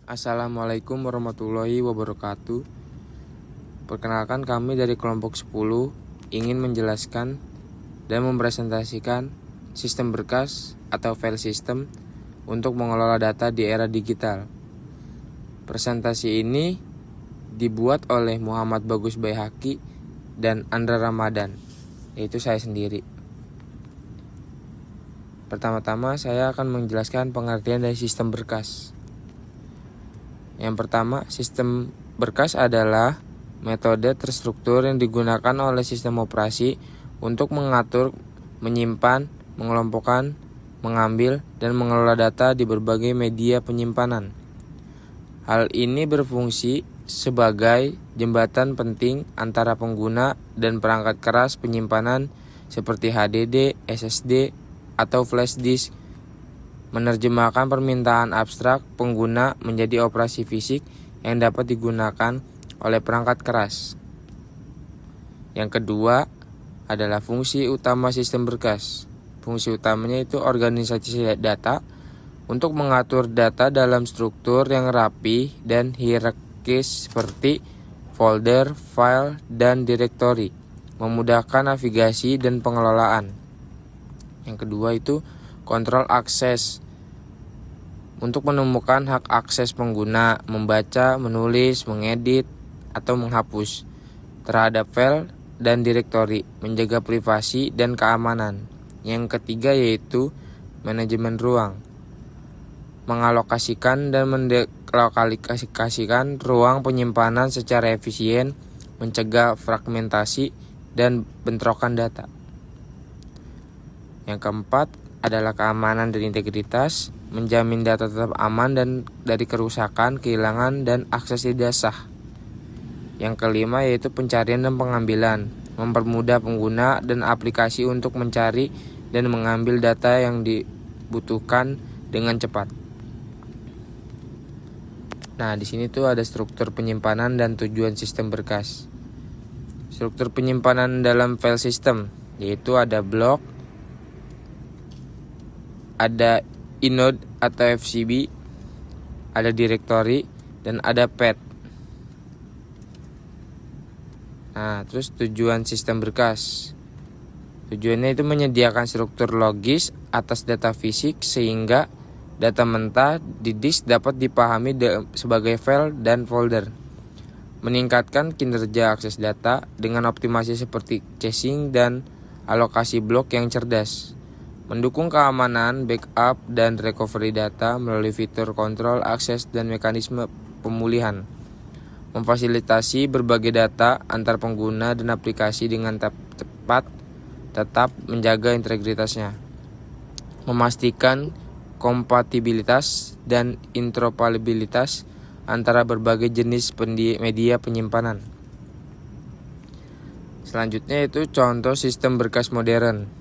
Assalamualaikum warahmatullahi wabarakatuh. Perkenalkan, kami dari kelompok 10 ingin menjelaskan dan mempresentasikan sistem berkas atau file system untuk mengelola data di era digital. Presentasi ini dibuat oleh Muhammad Bagus Baihaqi dan Andra Ramadan, yaitu saya sendiri. Pertama-tama saya akan menjelaskan pengertian dari sistem berkas. Yang pertama, sistem berkas adalah metode terstruktur yang digunakan oleh sistem operasi untuk mengatur, menyimpan, mengelompokkan, mengambil, dan mengelola data di berbagai media penyimpanan. Hal ini berfungsi sebagai jembatan penting antara pengguna dan perangkat keras penyimpanan seperti HDD, SSD, atau flash disk, menerjemahkan permintaan abstrak pengguna menjadi operasi fisik yang dapat digunakan oleh perangkat keras. Yang kedua adalah fungsi utama sistem berkas. Fungsi utamanya itu organisasi data untuk mengatur data dalam struktur yang rapi dan hierarkis seperti folder, file, dan direktori, memudahkan navigasi dan pengelolaan. Yang kedua itu kontrol akses, untuk menemukan hak akses pengguna, membaca, menulis, mengedit, atau menghapus terhadap file dan direktori, menjaga privasi dan keamanan. Yang ketiga yaitu manajemen ruang, mengalokasikan dan mendelokalisasikan ruang penyimpanan secara efisien, mencegah fragmentasi dan bentrokan data. Yang keempat adalah keamanan dan integritas, menjamin data tetap aman dan dari kerusakan, kehilangan, dan akses tidak sah. Yang kelima yaitu pencarian dan pengambilan, mempermudah pengguna dan aplikasi untuk mencari dan mengambil data yang dibutuhkan dengan cepat. Nah, di sini tuh ada struktur penyimpanan dan tujuan sistem berkas. Struktur penyimpanan dalam file system yaitu ada blok, ada inode atau FCB, ada directory, dan ada path. Nah, terus tujuan sistem berkas. Tujuannya itu menyediakan struktur logis atas data fisik sehingga data mentah di disk dapat dipahami sebagai file dan folder. Meningkatkan kinerja akses data dengan optimasi seperti caching dan alokasi blok yang cerdas. Mendukung keamanan, backup, dan recovery data melalui fitur kontrol, akses, dan mekanisme pemulihan. Memfasilitasi berbagai data antar pengguna dan aplikasi dengan cepat, tetap menjaga integritasnya. Memastikan kompatibilitas dan interoperabilitas antara berbagai jenis media penyimpanan. Selanjutnya itu contoh sistem berkas modern.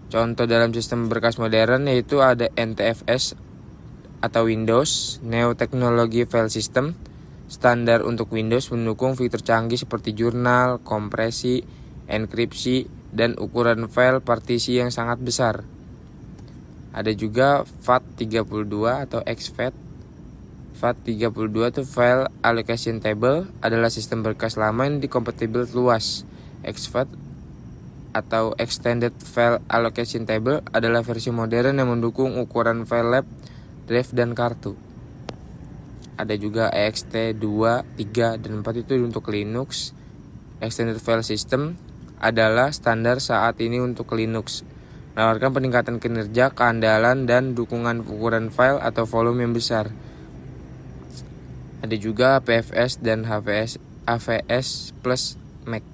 Contoh dalam sistem berkas modern yaitu ada NTFS atau Windows, Neo Teknologi File System, standar untuk Windows, mendukung fitur canggih seperti jurnal, kompresi, enkripsi, dan ukuran file partisi yang sangat besar. Ada juga FAT32 atau exFAT. FAT32 itu File Allocation Table, adalah sistem berkas lama yang dikompatibel luas. exFAT atau Extended File Allocation Table adalah versi modern yang mendukung ukuran file lab, drive, dan kartu. Ada juga ext2, 3, dan 4 itu untuk Linux. Extended File System adalah standar saat ini untuk Linux, menawarkan peningkatan kinerja, keandalan, dan dukungan ukuran file atau volume yang besar. Ada juga APFS dan AVS plus Mac.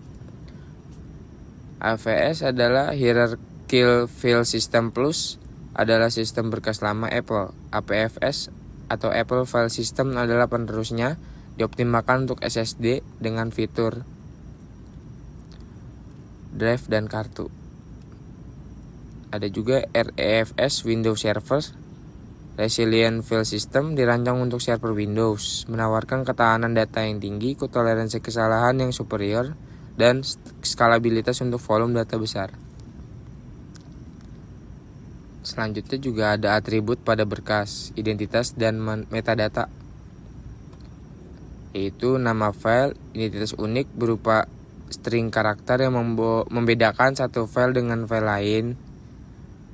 AVS adalah Hierarchical File System Plus, adalah sistem berkas lama Apple. APFS atau Apple File System adalah penerusnya, dioptimalkan untuk SSD dengan fitur drive dan kartu. Ada juga REFS Windows Server, Resilient File System, dirancang untuk server Windows, menawarkan ketahanan data yang tinggi, toleransi kesalahan yang superior, dan skalabilitas untuk volume data besar. Selanjutnya juga ada atribut pada berkas, identitas dan metadata, yaitu nama file, identitas unik berupa string karakter yang membedakan satu file dengan file lain.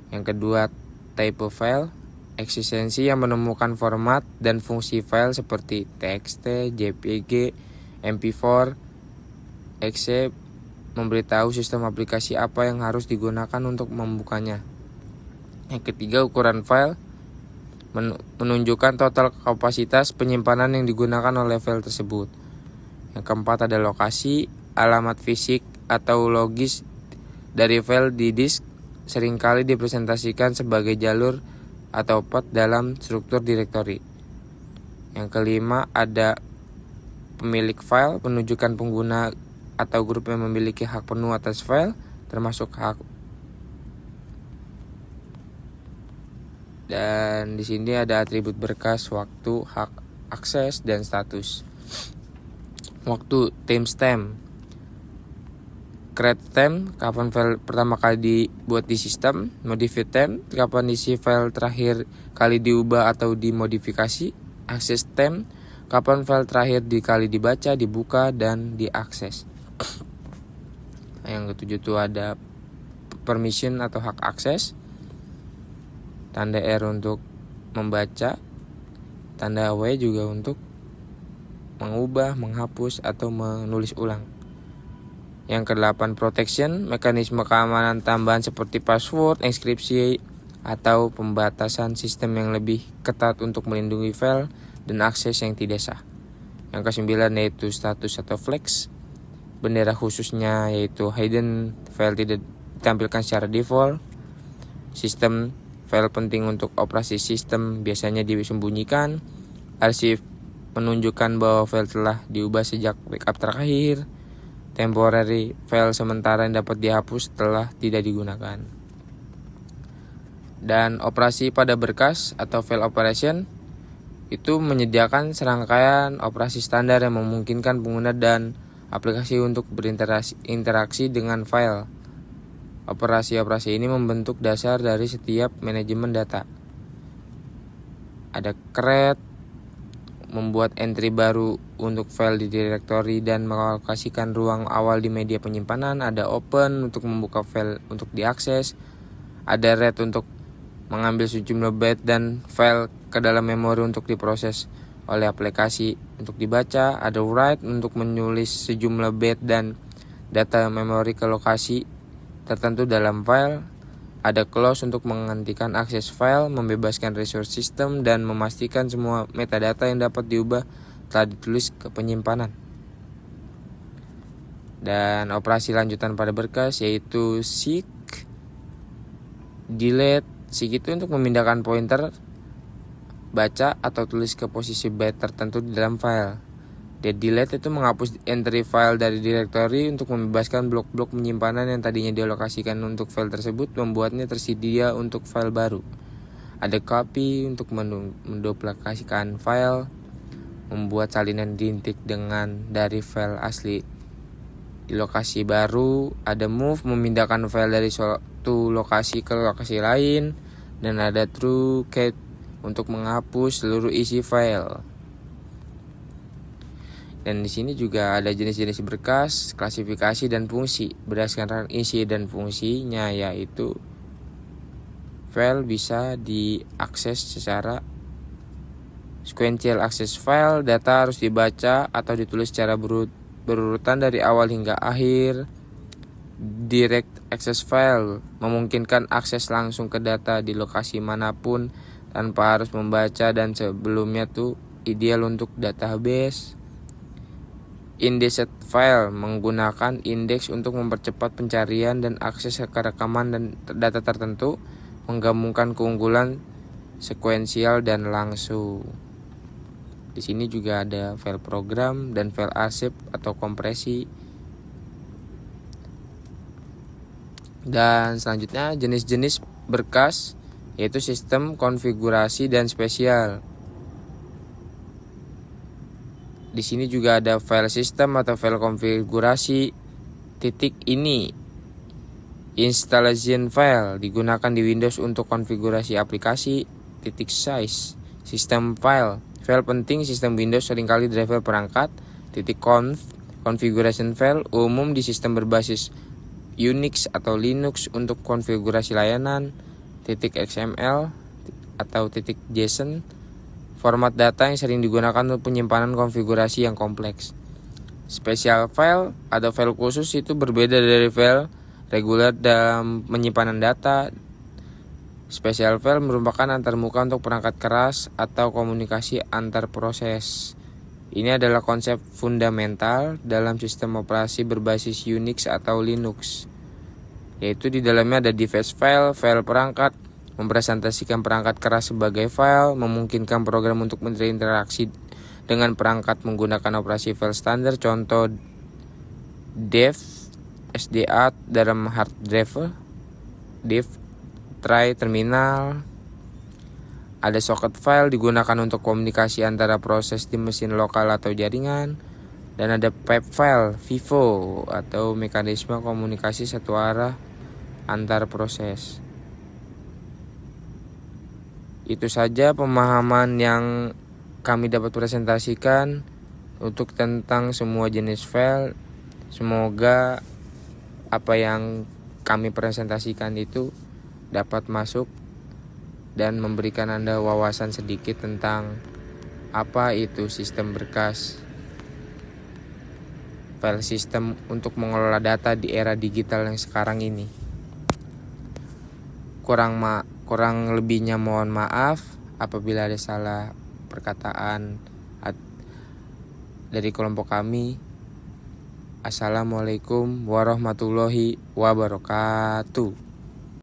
Yang kedua, type file, eksistensi yang menemukan format dan fungsi file seperti TXT, JPG, MP4, exe, memberitahu sistem aplikasi apa yang harus digunakan untuk membukanya. Yang ketiga, ukuran file, menunjukkan total kapasitas penyimpanan yang digunakan oleh file tersebut. Yang keempat ada lokasi, alamat fisik atau logis dari file di disk seringkali dipresentasikan sebagai jalur atau path dalam struktur direktori. Yang kelima ada pemilik file, penunjukan pengguna atau grup yang memiliki hak penuh atas file, termasuk hak. Dan di sini ada atribut berkas, waktu, hak akses, dan status. Waktu, timestamp. Create time, kapan file pertama kali dibuat di sistem. Modify time, kapan isi file terakhir kali diubah atau dimodifikasi. Access time, kapan file terakhir kali dibaca, dibuka, dan diakses. Yang ketujuh itu ada permission atau hak akses. Tanda R untuk membaca, tanda W juga untuk mengubah, menghapus, atau menulis ulang. Yang kedelapan protection, mekanisme keamanan tambahan seperti password, enkripsi, atau pembatasan sistem yang lebih ketat untuk melindungi file dan akses yang tidak sah. Yang kesembilan yaitu status atau flex, bendera khususnya yaitu hidden file tidak ditampilkan secara default. Sistem file penting untuk operasi sistem biasanya disembunyikan. Arsip menunjukkan bahwa file telah diubah sejak backup terakhir. Temporary file sementara yang dapat dihapus setelah tidak digunakan. Dan operasi pada berkas atau file operation itu menyediakan serangkaian operasi standar yang memungkinkan pengguna dan aplikasi untuk berinteraksi dengan file. Operasi-operasi ini membentuk dasar dari setiap manajemen data. Ada create, membuat entry baru untuk file di directory dan mengalokasikan ruang awal di media penyimpanan. Ada open untuk membuka file untuk diakses. Ada read untuk mengambil sejumlah byte dan file ke dalam memori untuk diproses oleh aplikasi untuk dibaca. Ada write untuk menulis sejumlah byte dan data memori ke lokasi tertentu dalam file. Ada close untuk menghentikan akses file, membebaskan resource system, dan memastikan semua metadata yang dapat diubah telah ditulis ke penyimpanan. Dan operasi lanjutan pada berkas yaitu seek, delete. Seek itu untuk memindahkan pointer baca atau tulis ke posisi byte tertentu di dalam file. Delete itu menghapus entry file dari directory untuk membebaskan blok-blok penyimpanan yang tadinya dialokasikan untuk file tersebut, membuatnya tersedia untuk file baru. Ada copy untuk menduplikasikan file, membuat salinan identik dengan dari file asli di lokasi baru. Ada move, memindahkan file dari suatu lokasi ke lokasi lain. Dan ada truncate untuk menghapus seluruh isi file. Dan di sini juga ada jenis-jenis berkas, klasifikasi dan fungsi. Berdasarkan isi dan fungsinya yaitu file bisa diakses secara sequential access file, data harus dibaca atau ditulis secara berurutan dari awal hingga akhir. Direct access file memungkinkan akses langsung ke data di lokasi manapun tanpa harus membaca, dan sebelumnya tuh ideal untuk database. Indexed file menggunakan indeks untuk mempercepat pencarian dan akses ke rekaman dan data tertentu, menggabungkan keunggulan sekuensial dan langsung. Di sini juga ada file program dan file arsip atau kompresi. Dan selanjutnya jenis-jenis berkas yaitu sistem, konfigurasi, dan spesial. Di sini juga ada file system atau file konfigurasi. Titik ini Installation file digunakan di Windows untuk konfigurasi aplikasi. Size sistem file penting sistem Windows seringkali driver perangkat. Configuration file umum di sistem berbasis Unix atau Linux untuk konfigurasi layanan. .xml atau .json format data yang sering digunakan untuk penyimpanan konfigurasi yang kompleks. Special file atau file khusus itu berbeda dari file reguler dalam penyimpanan data. Special file merupakan antarmuka untuk perangkat keras atau komunikasi antar proses. Ini adalah konsep fundamental dalam sistem operasi berbasis Unix atau Linux, yaitu di dalamnya ada device file perangkat, mempresentasikan perangkat keras sebagai file, memungkinkan program untuk berinteraksi dengan perangkat menggunakan operasi file standar, contoh dev, SDA dalam hard drive, div, try, terminal. Ada socket file digunakan untuk komunikasi antara proses di mesin lokal atau jaringan. Dan ada pipe file, FIFO, atau mekanisme komunikasi satu arah antar proses. Itu saja pemahaman yang kami dapat presentasikan untuk tentang semua jenis file. Semoga apa yang kami presentasikan itu dapat masuk dan memberikan Anda wawasan sedikit tentang apa itu sistem berkas, file system untuk mengelola data di era digital yang sekarang ini. Kurang lebihnya mohon maaf apabila ada salah perkataan dari kelompok kami. Assalamualaikum warahmatullahi wabarakatuh.